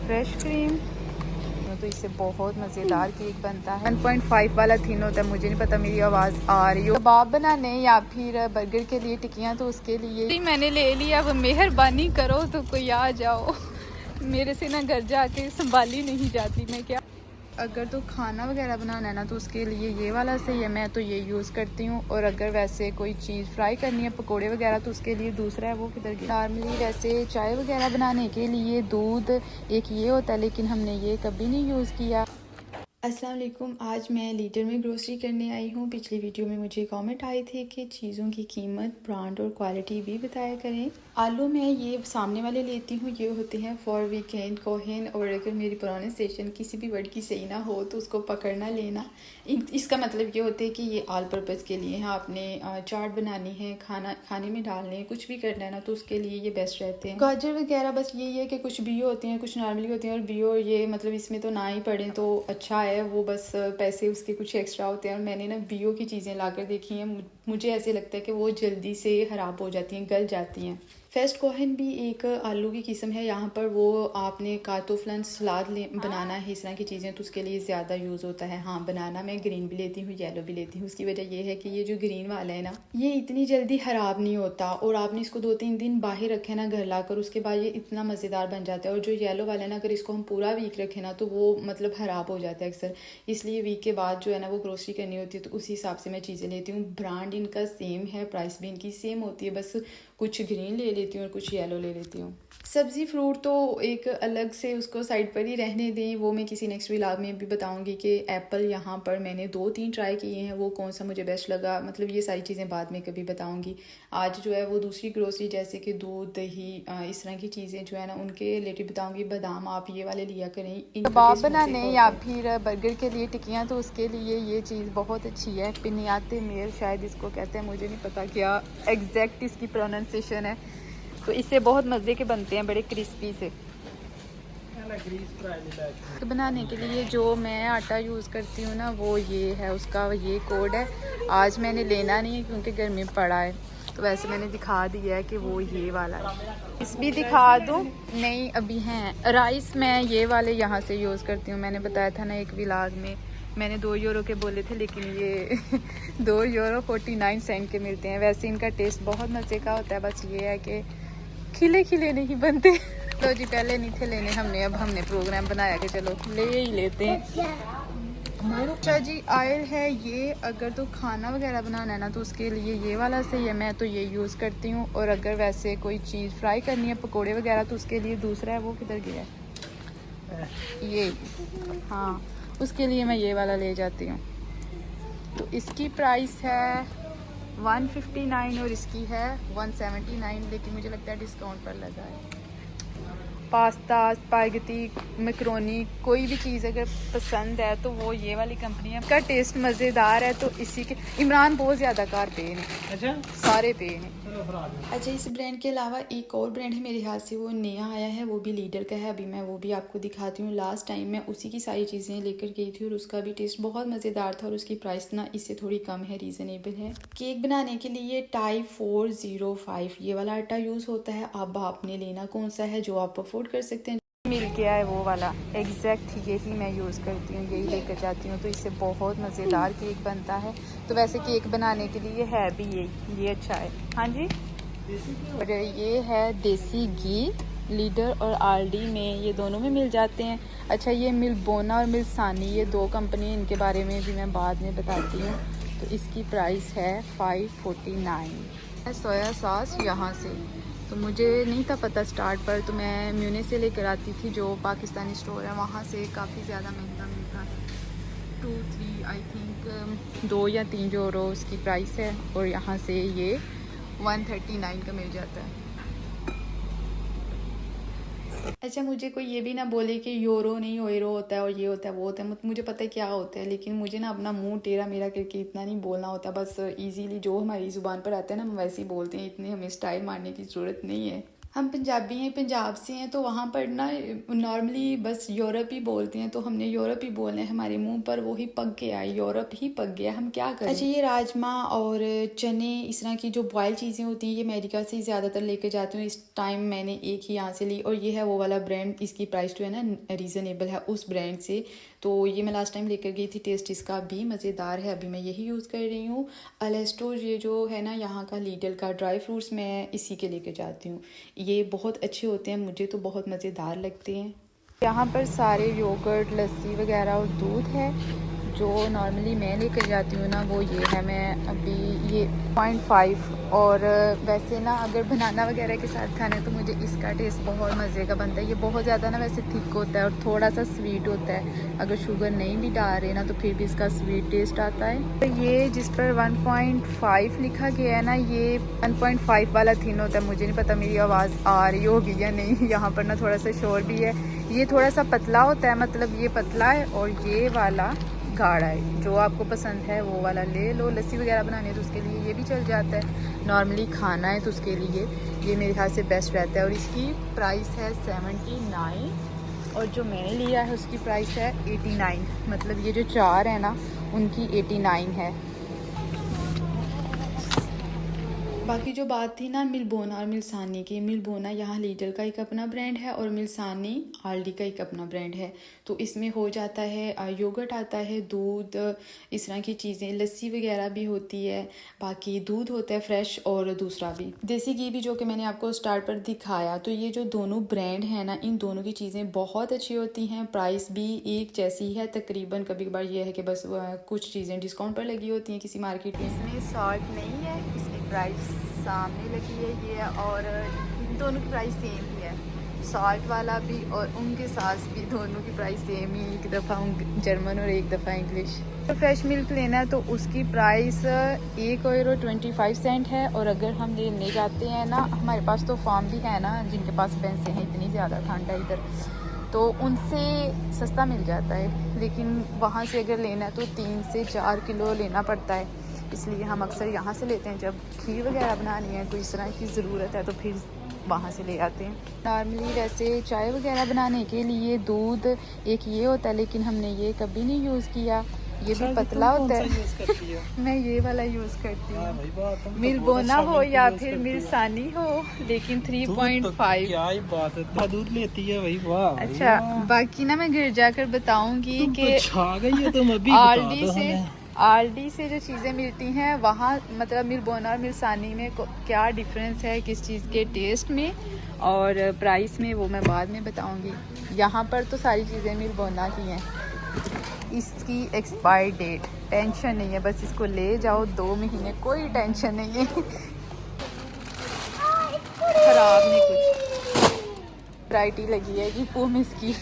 Fresh cream, तो इससे बहुत मज़ेदार केक बनता है। 1.5 वाला थिन होता है। मुझे नहीं पता मेरी आवाज़ आ रही हो। कबाब बनाने या फिर बर्गर के लिए टिक्कियाँ, तो उसके लिए मैंने ले लिया। अब मेहरबानी करो तो कोई आ जाओ, मेरे से ना घर जाके संभाली नहीं जाती मैं क्या। अगर तो खाना वगैरह बनाना है ना, तो उसके लिए ये वाला सही है, मैं तो ये यूज़ करती हूँ। और अगर वैसे कोई चीज़ फ्राई करनी है, पकोड़े वगैरह, तो उसके लिए दूसरा है, वो किधर गया। नॉर्मली वैसे चाय वगैरह बनाने के लिए दूध एक ये होता है, लेकिन हमने ये कभी नहीं यूज़ किया। अस्सलाम वालेकुम। आज मैं लीडर में ग्रोसरी करने आई हूँ। पिछली वीडियो में मुझे कमेंट आए थे कि चीज़ों की कीमत, ब्रांड और क्वालिटी भी बताया करें। आलू मैं ये सामने वाले लेती हूँ, ये होते हैं फॉर वीकेंड कोहेन। और अगर मेरी प्रोनाउंसिएशन किसी भी वर्ड की सही ना हो तो उसको पकड़ना लेना। इसका मतलब ये होता है कि ये ऑल पर्पज़ के लिए है। आपने चाट बनानी है, खाने में डालने हैं, कुछ भी करना है ना, तो उसके लिए ये बेस्ट रहते हैं। गाजर वगैरह बस यही है कि कुछ बियो होते हैं, कुछ नॉर्मली होते हैं। और बियो ये मतलब इसमें तो ना ही पड़े तो अच्छा है, वो बस पैसे उसके कुछ एक्स्ट्रा होते हैं। और मैंने ना बियो की चीज़ें लाकर देखी हैं, मुझे ऐसे लगता है कि वो जल्दी से ख़राब हो जाती हैं, गल जाती हैं। फेस्ट कोहन भी एक आलू की किस्म है। यहाँ पर वो आपने कातोफ्लन सलाद बनाना है, इस तरह की चीज़ें, तो उसके लिए ज़्यादा यूज़ होता है। हाँ, बनाना मैं ग्रीन भी लेती हूँ, येलो भी लेती हूँ। उसकी वजह ये है कि ये जो ग्रीन वाला है ना, ये इतनी जल्दी ख़राब नहीं होता। और आपने इसको 2-3 दिन बाहर रखे ना घर लाकर, उसके बाद ये इतना मज़ेदार बन जाता है। और जो येलो वाला है ना, अगर इसको हम पूरा वीक रखें ना, तो वो मतलब ख़राब हो जाता है अक्सर। इसलिए वीक के बाद जो है ना, वो ग्रोसरी करनी होती है, तो उसी हिसाब से मैं चीज़ें लेती हूँ। ब्रांड इनका सेम है, प्राइस भी इनकी सेम होती है, बस कुछ ग्रीन ले लेती हूँ और कुछ येलो ले लेती हूँ। सब्ज़ी फ्रूट तो एक अलग से उसको साइड पर ही रहने दें, वो मैं किसी नेक्स्ट व्लॉग में भी बताऊंगी कि एप्पल यहाँ पर मैंने 2-3 ट्राई किए हैं, वो कौन सा मुझे बेस्ट लगा, मतलब ये सारी चीज़ें बाद में कभी बताऊंगी। आज जो है वो दूसरी ग्रोसरी जैसे कि दूध, दही, इस तरह की चीज़ें जो है ना, उनके रिलेटेड बताऊंगी। बादाम आप ये वाले लिया करें। कबाब बनाने या फिर बर्गर के लिए टिक्कियाँ, तो उसके लिए ये चीज़ बहुत अच्छी है। पिनियाते मेल शायद इसको कहते हैं, मुझे नहीं पता क्या एग्जैक्ट इसकी प्रोनाउंसिएशन है। तो इससे बहुत मज़े के बनते हैं, बड़े क्रिस्पी से। तो बनाने के लिए जो मैं आटा यूज़ करती हूँ ना, वो ये है, उसका ये कोड है। आज मैंने लेना नहीं है क्योंकि घर में पड़ा है, तो वैसे मैंने दिखा दिया है कि वो ये वाला है। इस भी दिखा दूँ? नहीं, अभी हैं। राइस मैं ये वाले यहाँ से यूज़ करती हूँ। मैंने बताया था ना एक व्लॉग में, मैंने 2 यूरो के बोले थे, लेकिन ये 2 यूरो 49 सेंट के मिलते हैं। वैसे इनका टेस्ट बहुत मज़े का होता है, बस ये है कि खिले खिले नहीं बनते। तो जी पहले नहीं थे लेने हमने, अब हमने प्रोग्राम बनाया कि चलो ले ही लेते हैं। अच्छा जी, ऑयल है ये। अगर तो खाना वगैरह बनाना है ना, तो उसके लिए ये वाला सही है, मैं तो ये यूज़ करती हूँ। और अगर वैसे कोई चीज़ फ्राई करनी है, पकोड़े वगैरह, तो उसके लिए दूसरा है, वो किधर गया है ये। हाँ, उसके लिए मैं ये वाला ले जाती हूँ। तो इसकी प्राइस है 159 और इसकी है 179, लेकिन मुझे लगता है डिस्काउंट पर लगा है। पास्ता, स्पागेटी, मैक्रोनी, कोई भी चीज़ अगर पसंद है तो वो ये वाली कंपनी है। इसका टेस्ट मज़ेदार है, तो इसी के इमरान बहुत ज़्यादा कार पे हैं। अच्छा, सारे पे हैं। अच्छा, इस ब्रांड के अलावा एक और ब्रांड है मेरे हाथ से, वो नया आया है, वो भी लीडर का है। अभी मैं वो भी आपको दिखाती हूँ। लास्ट टाइम मैं उसी की सारी चीज़ें लेकर गई थी और उसका भी टेस्ट बहुत मज़ेदार था। और उसकी प्राइस ना इससे थोड़ी कम है, रीज़नेबल है। केक बनाने के लिए टाइप 405 ये वाला आटा यूज़ होता है। अब आपने लेना कौन सा है जो आप अफोर्ड कर सकते हैं। मिल गया है वो वाला, एग्जैक्ट यही मैं यूज़ करती हूँ, यही लेकर जाती हूँ। तो इससे बहुत मज़ेदार केक बनता है। तो वैसे केक बनाने के लिए है भी ये अच्छा है। हाँ जी, और ये है देसी घी। लीडर और आरडी में, ये दोनों में मिल जाते हैं। अच्छा, ये मिल्बोना और मिल्सानी, ये 2 कंपनी, इनके बारे में भी मैं बाद में बताती हूँ। तो इसकी प्राइस है 549। सोया सॉस यहाँ से, तो मुझे नहीं था पता स्टार्ट पर, तो मैं म्यूने से लेकर आती थी, जो पाकिस्तानी स्टोर है, वहाँ से काफ़ी ज़्यादा महंगा मिलता है। 2-3 आई थिंक 2 या 3 यूरो उसकी प्राइस है। और यहाँ से ये 139 का मिल जाता है। अच्छा, मुझे कोई ये भी ना बोले कि यूरो नहीं यूरो होता है और ये होता है वो होता है, मुझे पता है क्या होता है, लेकिन मुझे ना अपना मुंह टेढ़ा मेरा करके इतना नहीं बोलना होता। बस इजीली जो हमारी ज़ुबान पर आता है ना, हम वैसे ही बोलते हैं, इतनी हमें स्टाइल मारने की ज़रूरत नहीं है। हम पंजाबी हैं, पंजाब से हैं, तो वहाँ पर ना नॉर्मली बस यूरोप ही बोलते हैं, तो हमने यूरोप ही बोलना है। हमारे मुंह पर वो ही पक गया, यूरोप ही पक गया, हम क्या करें। अच्छा, ये राजमा और चने इस तरह की जो बॉयल चीज़ें होती हैं, ये अमेरिका से ज़्यादातर लेकर जाती हूँ। इस टाइम मैंने एक ही यहाँ से ली, और ये है वो वाला ब्रांड, इसकी प्राइस जो है ना रीज़नेबल है उस ब्रांड से। तो ये मैं लास्ट टाइम लेकर गई थी, टेस्ट इसका भी मज़ेदार है। अभी मैं यही यूज़ कर रही हूँ। अलेस्टो ये जो है ना यहाँ का लीडल का ड्राई फ्रूट्स, मैं इसी के लेकर जाती हूँ। ये बहुत अच्छे होते हैं, मुझे तो बहुत मज़ेदार लगते हैं। यहाँ पर सारे योगर्ट, लस्सी वगैरह और दूध है। जो नॉर्मली मैं लेकर जाती हूँ ना वो ये है। मैं अभी ये 0.5, और वैसे ना अगर बनाना वगैरह के साथ खाना है तो मुझे इसका टेस्ट बहुत मज़े का बनता है। ये बहुत ज़्यादा ना वैसे थिक होता है और थोड़ा सा स्वीट होता है। अगर शुगर नहीं भी डाल रहे ना तो फिर भी इसका स्वीट टेस्ट आता है। तो ये जिस पर 1.5 लिखा गया है ना, ये 1.5 वाला थिन होता है। मुझे नहीं पता मेरी आवाज़ आ रही होगी या नहीं। यहाँ पर ना थोड़ा सा शोर भी है। ये थोड़ा सा पतला होता है, मतलब ये पतला है, और ये वाला गाढ़ा है। जो आपको पसंद है वो वाला ले लो। लस्सी वगैरह बनानी है तो उसके लिए ये भी चल जाता है। नॉर्मली खाना है तो उसके लिए ये मेरे ख्याल से बेस्ट रहता है। और इसकी प्राइस है 79, और जो मैंने लिया है उसकी प्राइस है 89। मतलब ये जो 4 है ना उनकी 89 है। बाकी जो बात थी ना मिल्बोना और मिल्सानी की, मिल्बोना यहाँ लीडल का एक अपना ब्रांड है और मिल्सानी आल्डी का एक अपना ब्रांड है। तो इसमें हो जाता है योगर्ट आता है, दूध, इस तरह की चीज़ें, लस्सी वगैरह भी होती है। बाकी दूध होता है फ्रेश, और दूसरा भी देसी घी भी, जो कि मैंने आपको स्टार्ट पर दिखाया। तो ये जो दोनों ब्रांड हैं ना, इन दोनों की चीज़ें बहुत अच्छी होती हैं। प्राइस भी एक जैसी है तकरीबन। कभी कभार ये है कि बस कुछ चीज़ें डिस्काउंट पर लगी होती हैं किसी मार्केट में। इसमें सॉल्ट नहीं है, इसकी प्राइस सामने लगी है ये, और इन दोनों की प्राइस सेम ही है। सॉल्ट वाला भी और उनके साथ भी दोनों की प्राइस सेम ही। एक दफ़ा जर्मन और एक दफ़ा इंग्लिश। तो फ्रेश मिल्क लेना है तो उसकी प्राइस €1.25 है। और अगर हम लेने जाते हैं ना, हमारे पास तो फार्म भी है ना जिनके पास भैंसें हैं, इतनी ज़्यादा ठंड है इधर, तो उनसे सस्ता मिल जाता है। लेकिन वहाँ से अगर लेना है तो 3 से 4 किलो लेना पड़ता है। इसलिए हम अक्सर यहाँ से लेते हैं। जब खीर वगैरह बनानी है, कोई इस तरह की ज़रूरत है, तो फिर वहाँ से ले आते हैं। नॉर्मली वैसे चाय वगैरह बनाने के लिए दूध एक ये होता है, लेकिन हमने ये कभी नहीं यूज़ किया। ये भी पतला होता है। मैं ये वाला यूज़ करती हूँ। मिल्बोना हो या फिर मिल्सानी हो, लेकिन 3.5। क्या ही बात है, दूध लेती है भाई, वाह। अच्छा, बाकी ना मैं घर जाकर बताऊंगी कि आल्डी से जो चीज़ें मिलती हैं वहाँ, मतलब मिल्बोना और मिल्सानी में क्या डिफरेंस है किस चीज़ के टेस्ट में और प्राइस में, वो मैं बाद में बताऊंगी। यहाँ पर तो सारी चीज़ें मिल्बोना की हैं। इसकी एक्सपायरी डेट टेंशन नहीं है, बस इसको ले जाओ 2 महीने, कोई टेंशन नहीं है। खराब नहीं कुछ। वैरायटी लगी है कि पोमिस की।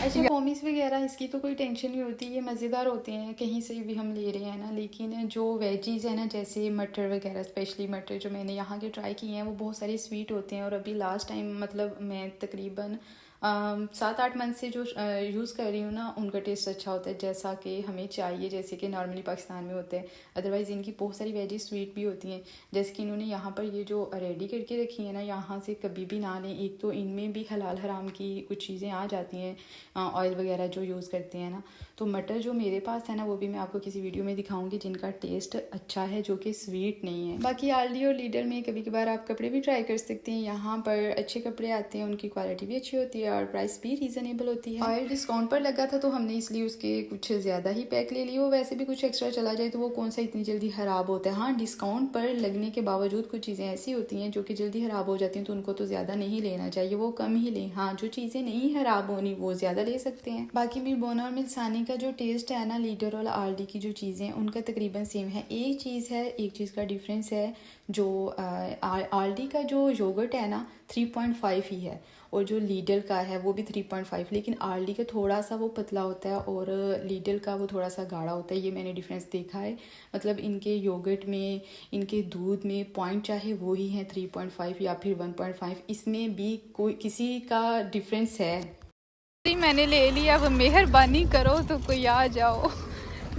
अच्छा, पोमिस वगैरह इसकी तो कोई टेंशन नहीं होती, ये मज़ेदार होते हैं कहीं से भी हम ले रहे हैं ना। लेकिन जो वेजीज़ है ना, जैसे मटर वगैरह, स्पेशली मटर जो मैंने यहाँ के ट्राई किए हैं वो बहुत सारे स्वीट होते हैं। और अभी लास्ट टाइम, मतलब मैं तकरीबन 7-8 मंथ से जो यूज़ कर रही हूँ ना, उनका टेस्ट अच्छा होता है जैसा कि हमें चाहिए, जैसे कि नॉर्मली पाकिस्तान में होते हैं। अदरवाइज़ इनकी बहुत सारी वेजी स्वीट भी होती हैं, जैसे कि इन्होंने यहाँ पर ये जो रेडी करके रखी है ना, यहाँ से कभी भी ना लें। एक तो इनमें भी हलाल हराम की कुछ चीज़ें आ जाती हैं, ऑयल वगैरह जो यूज़ करते हैं ना। तो मटर जो मेरे पास है ना, वो भी मैं आपको किसी वीडियो में दिखाऊंगी, जिनका टेस्ट अच्छा है, जो कि स्वीट नहीं है। बाकी आल्डी और लीडर में कभी कभार आप कपड़े भी ट्राई कर सकते हैं। यहाँ पर अच्छे कपड़े आते हैं, उनकी क्वालिटी भी अच्छी होती है और प्राइस भी रीज़नेबल होती है। ऑयल डिस्काउंट पर लगा था तो हमने इसलिए उसके कुछ ज़्यादा ही पैक ले लिए। वो वैसे भी कुछ एक्स्ट्रा चला जाए तो वो कौन सा इतनी जल्दी ख़राब होता है। हाँ, डिस्काउंट पर लगने के बावजूद कुछ चीज़ें ऐसी होती हैं जो कि जल्दी ख़राब हो जाती हैं, तो उनको तो ज़्यादा नहीं लेना चाहिए, वो कम ही लें। हाँ, जो चीज़ें नहीं ख़राब होनी वो ज़्यादा ले सकते हैं। बाकी मिल्बोना और मिल्सानी का जो टेस्ट है ना, लीडर और आल्डी की जो चीज़ें हैं उनका तकरीबन सेम है। एक चीज़ का डिफरेंस है, जो आल्डी का जो योगर्ट है ना 3.5 ही है, और जो लीडल का है वो भी 3.5। लेकिन आल्डी का थोड़ा सा वो पतला होता है और लीडल का वो थोड़ा सा गाढ़ा होता है। ये मैंने डिफरेंस देखा है, मतलब इनके योगर्ट में, इनके दूध में पॉइंट चाहे वो ही है 3.5 या फिर 1.5, इसमें भी कोई किसी का डिफरेंस है। मैंने ले लिया, अब मेहरबानी करो तो कोई आ जाओ।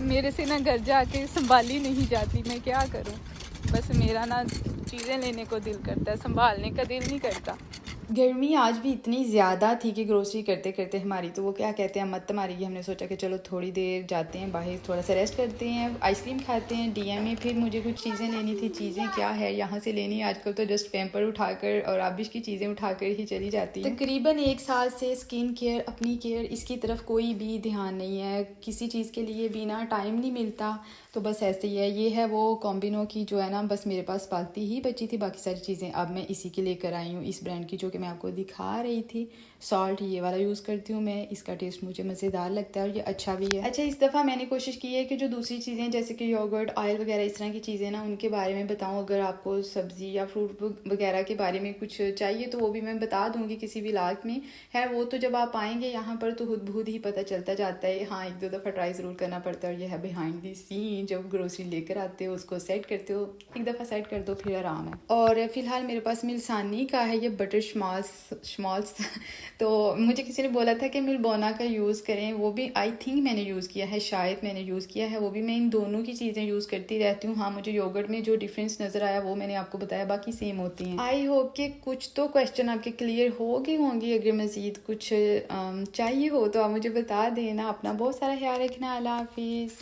मेरे से ना घर जाके संभाली नहीं जाती, मैं क्या करूं। बस मेरा ना चीज़ें लेने को दिल करता है, संभालने का दिल नहीं करता। गर्मी आज भी इतनी ज़्यादा थी कि ग्रोसरी करते करते हमारी तो वो क्या कहते हैं मत मारी। हमने सोचा कि चलो थोड़ी देर जाते हैं बाहर, थोड़ा सा रेस्ट करते हैं, आइसक्रीम खाते हैं डीएम में। फिर मुझे कुछ चीज़ें लेनी थी। चीज़ें क्या है यहाँ से लेनी, आजकल तो जस्ट पैम्पर उठाकर और आबिश की चीज़ें उठाकर ही चली जाती है। तकरीबन 1 साल से स्किन केयर, अपनी केयर, इसकी तरफ कोई भी ध्यान नहीं है। किसी चीज़ के लिए भी ना टाइम नहीं मिलता, तो बस ऐसे ही है। ये है वो कॉम्बिनो की जो है ना, बस मेरे पास पाती ही बची थी, बाकी सारी चीज़ें अब मैं इसी के लेकर आई हूँ, इस ब्रांड की जो कि मैं आपको दिखा रही थी। सॉल्ट ये वाला यूज़ करती हूँ मैं, इसका टेस्ट मुझे मज़ेदार लगता है और ये अच्छा भी है। अच्छा, इस दफ़ा मैंने कोशिश की है कि जो दूसरी चीज़ें जैसे कि योगर्ट, ऑयल वगैरह इस तरह की चीज़ें ना, उनके बारे में बताऊँ। अगर आपको सब्ज़ी या फ्रूट वगैरह के बारे में कुछ चाहिए तो वो भी मैं बता दूँगी किसी भी लाग में है। वो तो जब आप आएँगे यहाँ पर तो खुद ही पता चलता जाता है। हाँ, 1-2 दफ़ा ट्राई ज़रूर करना पड़ता है। और ये है बिहाइंड दी सीन, जब ग्रोसरी लेकर आते हो उसको सेट करते हो, एक दफ़ा सेट कर दो फिर आराम है। और फ़िलहाल मेरे पास मिल्सानी का है ये बटर शमॉल्स तो मुझे किसी ने बोला था कि मिल्बोना का यूज़ करें, वो भी आई थिंक मैंने यूज़ किया है, शायद मैंने यूज़ किया है वो भी। मैं इन दोनों की चीज़ें यूज़ करती रहती हूँ। हाँ, मुझे योगर्ट में जो डिफरेंस नज़र आया वो मैंने आपको बताया, बाकी सेम होती हैं। आई होप कि कुछ तो क्वेश्चन आपके क्लियर हो गए होंगे। अगर मज़ीद कुछ चाहिए हो तो आप मुझे बता देना। अपना बहुत सारा ख्याल रखना। अल्लाह हाफिज़।